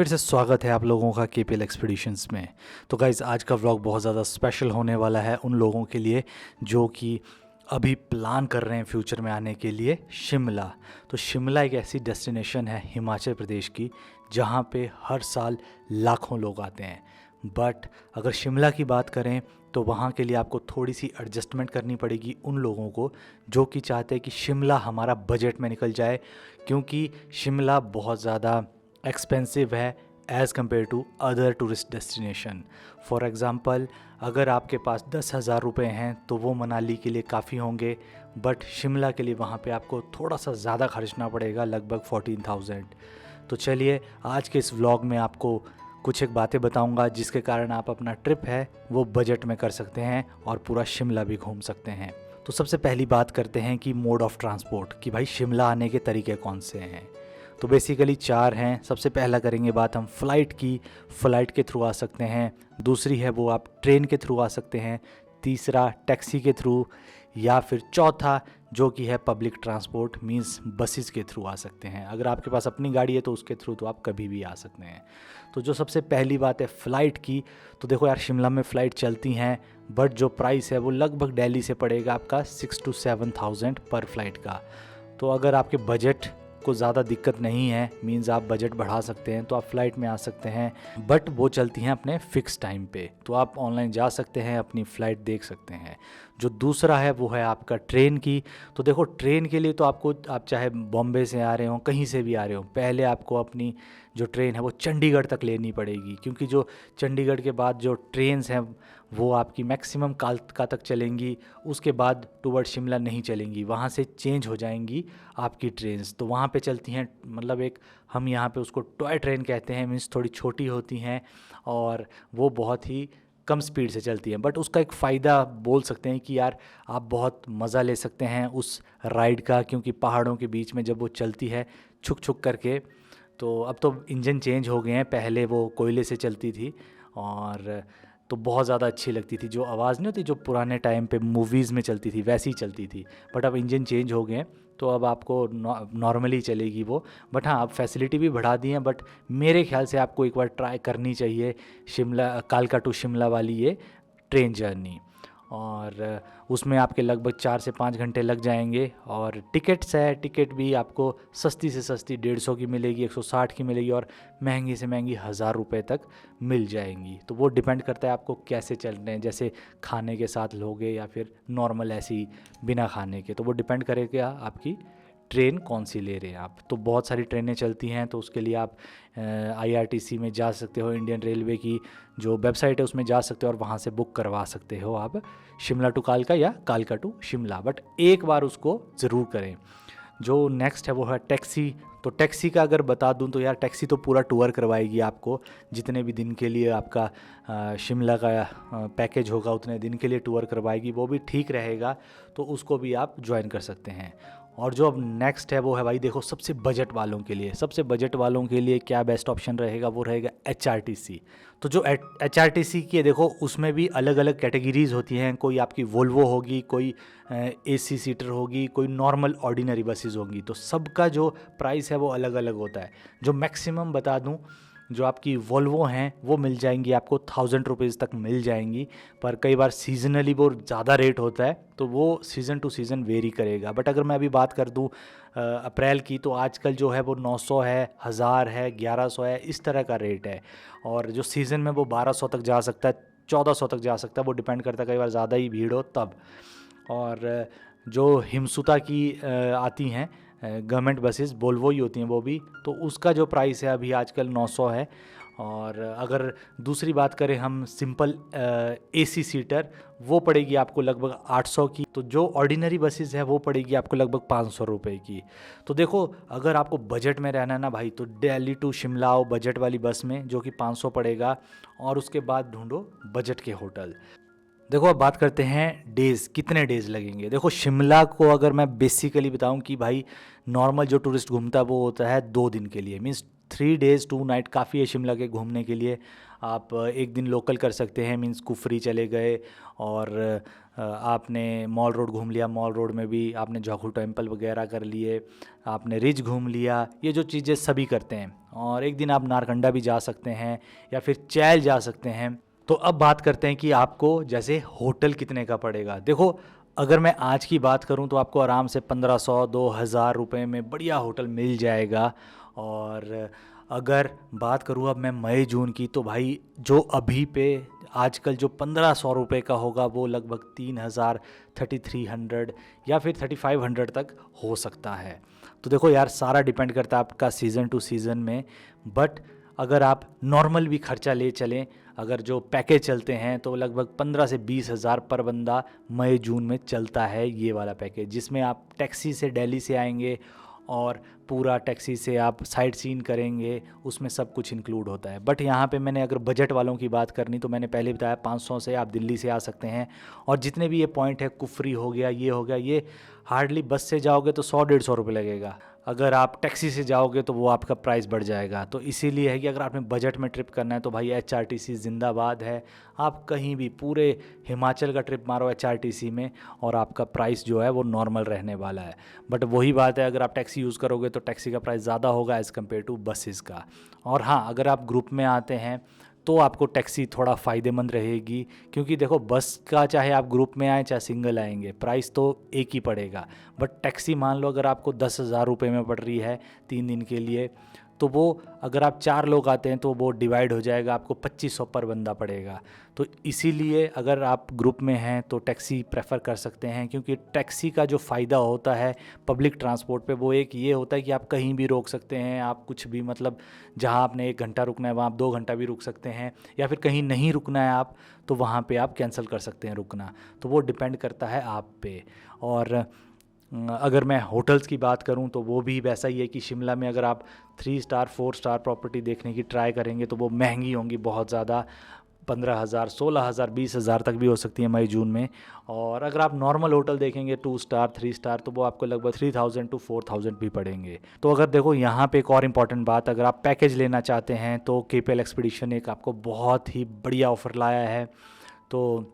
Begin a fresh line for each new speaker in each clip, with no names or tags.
फिर से स्वागत है आप लोगों का केपीएल एक्सपीडिशंस में। तो गाइज़ आज का व्लॉग बहुत ज़्यादा स्पेशल होने वाला है उन लोगों के लिए जो कि अभी प्लान कर रहे हैं फ्यूचर में आने के लिए शिमला। तो शिमला एक ऐसी डेस्टिनेशन है हिमाचल प्रदेश की जहाँ पे हर साल लाखों लोग आते हैं। बट अगर शिमला की बात करें तो वहाँ के लिए आपको थोड़ी सी एडजस्टमेंट करनी पड़ेगी उन लोगों को जो कि चाहते हैं कि शिमला हमारा बजट में निकल जाए, क्योंकि शिमला बहुत ज़्यादा एक्सपेंसिव है as compare to other tourist destination. For example अगर आपके पास 10,000 रुपये हैं तो वो मनाली के लिए काफ़ी होंगे, बट शिमला के लिए वहाँ पे आपको थोड़ा सा ज़्यादा खर्चना पड़ेगा, लगभग 14,000। तो चलिए आज के इस व्लॉग में आपको कुछ एक बातें बताऊंगा जिसके कारण आप अपना ट्रिप है वो बजट में कर सकते हैं और पूरा शिमला भी घूम सकते हैं। तो सबसे पहली बात करते हैं कि मोड ऑफ़ ट्रांसपोर्ट, कि भाई शिमला आने के तरीके कौन से हैं। तो बेसिकली 4 हैं। सबसे पहला करेंगे बात हम फ़्लाइट की। फ़्लाइट के थ्रू आ सकते हैं। दूसरी है वो आप ट्रेन के थ्रू आ सकते हैं। तीसरा टैक्सी के थ्रू, या फिर चौथा जो कि है पब्लिक ट्रांसपोर्ट मींस बसेस के थ्रू आ सकते हैं। अगर आपके पास अपनी गाड़ी है तो उसके थ्रू तो आप कभी भी आ सकते हैं। तो जो सबसे पहली बात है फ़्लाइट की, तो देखो यार शिमला में फ़्लाइट चलती हैं, बट जो प्राइस है वो लगभग दिल्ली से पड़ेगा आपका 6 to 7,000 पर फ्लाइट का। तो अगर आपके बजट को ज़्यादा दिक्कत नहीं है, मींस आप बजट बढ़ा सकते हैं, तो आप फ़्लाइट में आ सकते हैं। बट वो चलती हैं अपने फ़िक्स टाइम पे, तो आप ऑनलाइन जा सकते हैं, अपनी फ़्लाइट देख सकते हैं। जो दूसरा है वो है आपका ट्रेन की। तो देखो ट्रेन के लिए तो आप चाहे बॉम्बे से आ रहे हो, कहीं से भी आ रहे हो, पहले आपको अपनी जो ट्रेन है वो चंडीगढ़ तक लेनी पड़ेगी, क्योंकि जो चंडीगढ़ के बाद जो ट्रेन्स हैं वो आपकी मैक्सिमम कालका तक चलेंगी, उसके बाद टूवर्ड शिमला नहीं चलेंगी, वहाँ से चेंज हो जाएंगी आपकी ट्रेन्स। तो वहाँ पे चलती हैं, मतलब एक हम यहाँ पे उसको टॉय ट्रेन कहते हैं, मीन्स थोड़ी छोटी होती हैं और वो बहुत ही कम स्पीड से चलती हैं। बट उसका एक फ़ायदा बोल सकते हैं कि यार आप बहुत मज़ा ले सकते हैं उस राइड का, क्योंकि पहाड़ों के बीच में जब वो चलती है छुक छुक करके। तो अब तो इंजन चेंज हो गए हैं, पहले वो कोयले से चलती थी और तो बहुत ज़्यादा अच्छी लगती थी। जो आवाज़ नहीं होती जो पुराने टाइम पे मूवीज़ में चलती थी वैसी ही चलती थी, बट अब इंजन चेंज हो गए हैं तो अब आपको नॉर्मली चलेगी वो। बट हाँ अब फैसिलिटी भी बढ़ा दी हैं, बट मेरे ख्याल से आपको एक बार ट्राई करनी चाहिए शिमला कालका टू शिमला वाली ये ट्रेन जर्नी। और उसमें आपके लगभग 4 से 5 घंटे लग जाएंगे। और टिकट्स है, टिकट भी आपको सस्ती से सस्ती 150 की मिलेगी, 160 की मिलेगी, और महंगी से महंगी 1,000 रुपये तक मिल जाएंगी। तो वो डिपेंड करता है आपको कैसे चल रहे हैं, जैसे खाने के साथ लोगे या फिर नॉर्मल ऐसे ही बिना खाने के, तो वो डिपेंड करेगा आपकी ट्रेन कौन सी ले रहे हैं आप। तो बहुत सारी ट्रेनें चलती हैं, तो उसके लिए आप IRTC में जा सकते हो, इंडियन रेलवे की जो वेबसाइट है उसमें जा सकते हो और वहाँ से बुक करवा सकते हो आप शिमला टू कालका या कालका टू शिमला। बट एक बार उसको ज़रूर करें। जो नेक्स्ट है वो है टैक्सी। तो टैक्सी का अगर बता दूं तो यार टैक्सी तो पूरा टूर करवाएगी आपको, जितने भी दिन के लिए आपका शिमला का पैकेज होगा उतने दिन के लिए टूर करवाएगी, वो भी ठीक रहेगा, तो उसको भी आप ज्वाइन कर सकते हैं। और जो अब नेक्स्ट है वो है भाई देखो सबसे बजट वालों के लिए, सबसे बजट वालों के लिए क्या बेस्ट ऑप्शन रहेगा, वो रहेगा HRTC। तो जो HRTC की है देखो उसमें भी अलग अलग कैटेगरीज होती हैं, कोई आपकी वोल्वो होगी, कोई AC सीटर होगी, कोई नॉर्मल ऑर्डिनरी बसेस होंगी। तो सबका जो प्राइस है वो अलग अलग होता है। जो मैक्सिमम बता दूं, जो आपकी वोल्वो हैं वो मिल जाएंगी आपको 1,000 रुपीज़ तक मिल जाएंगी, पर कई बार सीजनली वो ज़्यादा रेट होता है, तो वो सीज़न टू सीज़न वेरी करेगा। बट अगर मैं अभी बात कर दूं अप्रैल की, तो आजकल जो है वो 900 है, 1,000 है, 1,100 है, इस तरह का रेट है। और जो सीज़न में वो 1,200 तक जा सकता है, 1,400 तक जा सकता है, वो डिपेंड करता है कई बार ज़्यादा ही भीड़ हो तब। और जो हिमसुता की आती हैं गवर्नमेंट बसेस, वोल्वो ही होती हैं वो भी, तो उसका जो प्राइस है अभी आजकल 900 है। और अगर दूसरी बात करें हम सिंपल AC सीटर, वो पड़ेगी आपको लगभग 800 की। तो जो ऑर्डिनरी बसेस है वो पड़ेगी आपको लगभग 500 रुपये की। तो देखो अगर आपको बजट में रहना है ना भाई, तो दिल्ली टू शिमला आओ बजट वाली बस में जो कि 500 पड़ेगा, और उसके बाद ढूंढो बजट के होटल। देखो अब बात करते हैं डेज़, कितने डेज़ लगेंगे। देखो शिमला को अगर मैं बेसिकली बताऊं कि भाई नॉर्मल जो टूरिस्ट घूमता है वो होता है 2 दिन के लिए, मीन्स 3 डेज़ 2 नाइट काफ़ी है शिमला के घूमने के लिए। आप एक दिन लोकल कर सकते हैं, मींस कुफरी चले गए और आपने मॉल रोड घूम लिया, मॉल रोड में भी आपने जाखू टेम्पल वगैरह कर लिए, आपने रिज घूम लिया, ये जो चीज़ें सभी करते हैं। और एक दिन आप नारकंडा भी जा सकते हैं या फिर चैल जा सकते हैं। तो अब बात करते हैं कि आपको जैसे होटल कितने का पड़ेगा। देखो, अगर मैं आज की बात करूं तो आपको आराम से 1500-2000 रुपये में बढ़िया होटल मिल जाएगा। और अगर बात करूं अब मैं मई जून की, तो भाई जो अभी पे आजकल जो 1500 रुपये का होगा वो लगभग 3000, 3300 या फिर 3500 तक हो सकता है। तो देखो यार, सारा डिपेंड करता है आपका सीज़न टू सीज़न में। बट अगर आप नॉर्मल भी खर्चा ले चलें, अगर जो पैकेज चलते हैं तो लगभग 15 से 20 हज़ार पर बंदा मई जून में चलता है ये वाला पैकेज, जिसमें आप टैक्सी से दिल्ली से आएंगे और पूरा टैक्सी से आप साइट सीन करेंगे, उसमें सब कुछ इंक्लूड होता है। बट यहाँ पे मैंने अगर बजट वालों की बात करनी तो मैंने पहले बताया 500 से आप दिल्ली से आ सकते हैं। और जितने भी ये पॉइंट है, कुफरी हो गया, ये हो गया, ये हार्डली बस से जाओगे तो 100-150 रुपये लगेगा। अगर आप टैक्सी से जाओगे तो वो आपका प्राइस बढ़ जाएगा। तो इसीलिए है कि अगर आपने बजट में ट्रिप करना है तो भाई HRTC जिंदाबाद है। आप कहीं भी पूरे हिमाचल का ट्रिप मारो HRTC में और आपका प्राइस जो है वो नॉर्मल रहने वाला है। बट वही बात है, अगर आप टैक्सी यूज़ करोगे तो टैक्सी का प्राइस ज़्यादा होगा एज़ कम्पेयर टू बसेस का। और हाँ, अगर आप ग्रुप में आते हैं तो आपको टैक्सी थोड़ा फ़ायदेमंद रहेगी, क्योंकि देखो बस का चाहे आप ग्रुप में आए चाहे सिंगल आएंगे, प्राइस तो एक ही पड़ेगा। बट टैक्सी मान लो अगर आपको 10,000 रुपये में पड़ रही है 3 दिन के लिए, तो वो अगर आप 4 लोग आते हैं तो वो डिवाइड हो जाएगा, आपको 2500 पर बंदा पड़ेगा। तो इसीलिए अगर आप ग्रुप में हैं तो टैक्सी प्रेफर कर सकते हैं, क्योंकि टैक्सी का जो फ़ायदा होता है पब्लिक ट्रांसपोर्ट पे वो एक ये होता है कि आप कहीं भी रोक सकते हैं, आप कुछ भी, मतलब जहां आपने 1 घंटा रुकना है वहाँ आप 2 घंटा भी रुक सकते हैं, या फिर कहीं नहीं रुकना है आप तो वहाँ पे आप कैंसिल कर सकते हैं रुकना। तो वो डिपेंड करता है आप पे। और अगर मैं होटल्स की बात करूं तो वो भी वैसा ही है कि शिमला में अगर आप 3 स्टार 4 स्टार प्रॉपर्टी देखने की ट्राई करेंगे तो वो महंगी होंगी बहुत ज़्यादा, 15,000, 16,000, 20,000 तक भी हो सकती है मई जून में। और अगर आप नॉर्मल होटल देखेंगे 2 स्टार 3 स्टार तो वो आपको लगभग 3000 टू 4000 भी पड़ेंगे। तो अगर देखो यहाँ पे एक और इम्पॉर्टेंट बात, अगर आप पैकेज लेना चाहते हैं तो KPL एक्सपीडिशन एक आपको बहुत ही बढ़िया ऑफ़र लाया है। तो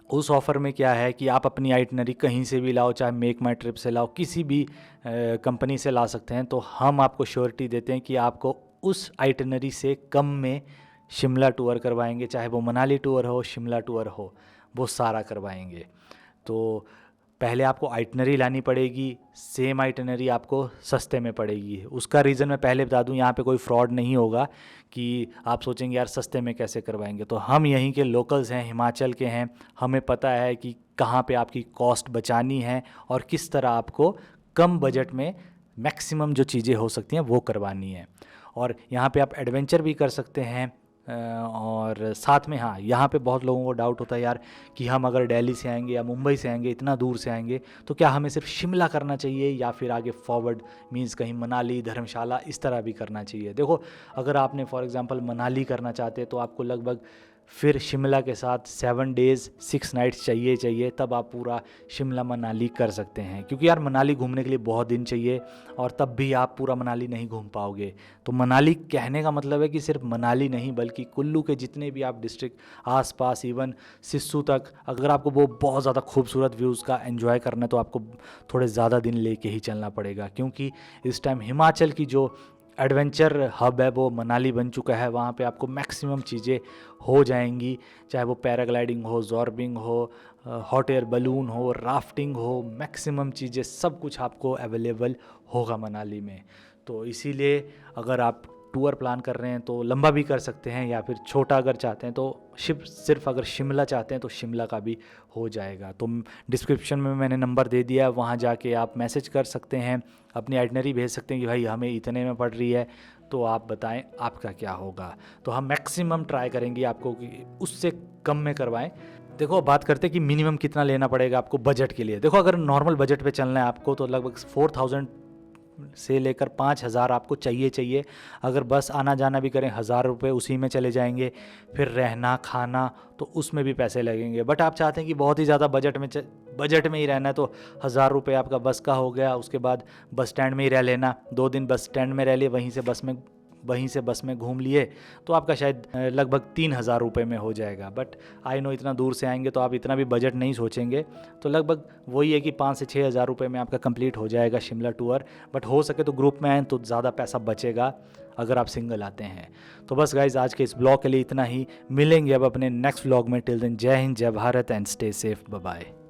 उस ऑफ़र में क्या है कि आप अपनी आइटनरी कहीं से भी लाओ, चाहे मेक माई ट्रिप से लाओ, किसी भी कंपनी से ला सकते हैं। तो हम आपको श्योरिटी देते हैं कि आपको उस आइटनरी से कम में शिमला टूर करवाएंगे, चाहे वो मनाली टूर हो, शिमला टूर हो, वो सारा करवाएंगे। तो पहले आपको आइटनरी लानी पड़ेगी, सेम आइटनरी आपको सस्ते में पड़ेगी। उसका रीज़न मैं पहले बता दूं, यहाँ पे कोई फ्रॉड नहीं होगा कि आप सोचेंगे यार सस्ते में कैसे करवाएंगे। तो हम यहीं के लोकल्स हैं, हिमाचल के हैं, हमें पता है कि कहाँ पे आपकी कॉस्ट बचानी है और किस तरह आपको कम बजट में मैक्सिमम जो चीज़ें हो सकती हैं वो करवानी है। और यहाँ पे आप एडवेंचर भी कर सकते हैं। और साथ में हाँ, यहाँ पे बहुत लोगों को डाउट होता है यार कि हम अगर दिल्ली से आएंगे या मुंबई से आएंगे, इतना दूर से आएंगे, तो क्या हमें सिर्फ शिमला करना चाहिए या फिर आगे फॉरवर्ड मींस कहीं मनाली, धर्मशाला इस तरह भी करना चाहिए। देखो, अगर आपने फॉर एग्जांपल मनाली करना चाहते हैं तो आपको लगभग फिर शिमला के साथ 7 डेज़ 6 नाइट्स चाहिए, तब आप पूरा शिमला मनाली कर सकते हैं। क्योंकि यार मनाली घूमने के लिए बहुत दिन चाहिए और तब भी आप पूरा मनाली नहीं घूम पाओगे। तो मनाली कहने का मतलब है कि सिर्फ मनाली नहीं बल्कि कुल्लू के जितने भी आप डिस्ट्रिक्ट आसपास, इवन सिस्सू तक, अगर आपको वो बहुत ज़्यादा खूबसूरत व्यूज़ का एंजॉय करना है तो आपको थोड़े ज़्यादा दिन लेके ही चलना पड़ेगा। क्योंकि इस टाइम हिमाचल की जो एडवेंचर हब है वो मनाली बन चुका है। वहाँ पे आपको मैक्सिमम चीज़ें हो जाएंगी, चाहे वो पैराग्लाइडिंग हो, जॉर्बिंग हो, हॉट एयर बलून हो, राफ्टिंग हो, मैक्सिमम चीज़ें सब कुछ आपको अवेलेबल होगा मनाली में। तो इसीलिए अगर आप टूर प्लान कर रहे हैं तो लंबा भी कर सकते हैं, या फिर छोटा अगर चाहते हैं तो सिर्फ अगर शिमला चाहते हैं तो शिमला का भी हो जाएगा। तो डिस्क्रिप्शन में मैंने नंबर दे दिया है, वहाँ जाके आप मैसेज कर सकते हैं, अपनी आइटनरी भेज सकते हैं कि भाई हमें इतने में पड़ रही है, तो आप बताएं आपका क्या होगा। तो हम मैक्सिमम ट्राई करेंगे आपको कि उससे कम में करवाएं। देखो, बात करते हैं कि मिनिमम कितना लेना पड़ेगा आपको बजट के लिए। देखो, अगर नॉर्मल बजट पे चलना है आपको तो लगभग 4000 से लेकर 5000 आपको चाहिए। अगर बस आना जाना भी करें 1000 रुपये उसी में चले जाएंगे, फिर रहना खाना तो उसमें भी पैसे लगेंगे। बट आप चाहते हैं कि बहुत ही ज़्यादा बजट में ही रहना है तो 1000 रुपये आपका बस का हो गया। उसके बाद बस स्टैंड में ही रह लेना, 2 दिन बस स्टैंड में रह लिए, वहीं से बस में वहीं से बस में घूम लिए तो आपका शायद लगभग 3,000 रुपये में हो जाएगा। बट आई नो इतना दूर से आएंगे तो आप इतना भी बजट नहीं सोचेंगे, तो लगभग वही है कि 5 से 6,000 रुपये में आपका कंप्लीट हो जाएगा शिमला टूर। बट हो सके तो ग्रुप में आएँ तो ज़्यादा पैसा बचेगा अगर आप सिंगल आते हैं। तो बस गाइज आज के इस ब्लॉग के लिए इतना ही, मिलेंगे अब अपने नेक्स्ट ब्लॉग में। टिल देन जय हिंद, जय Bharat and stay safe, bye bye.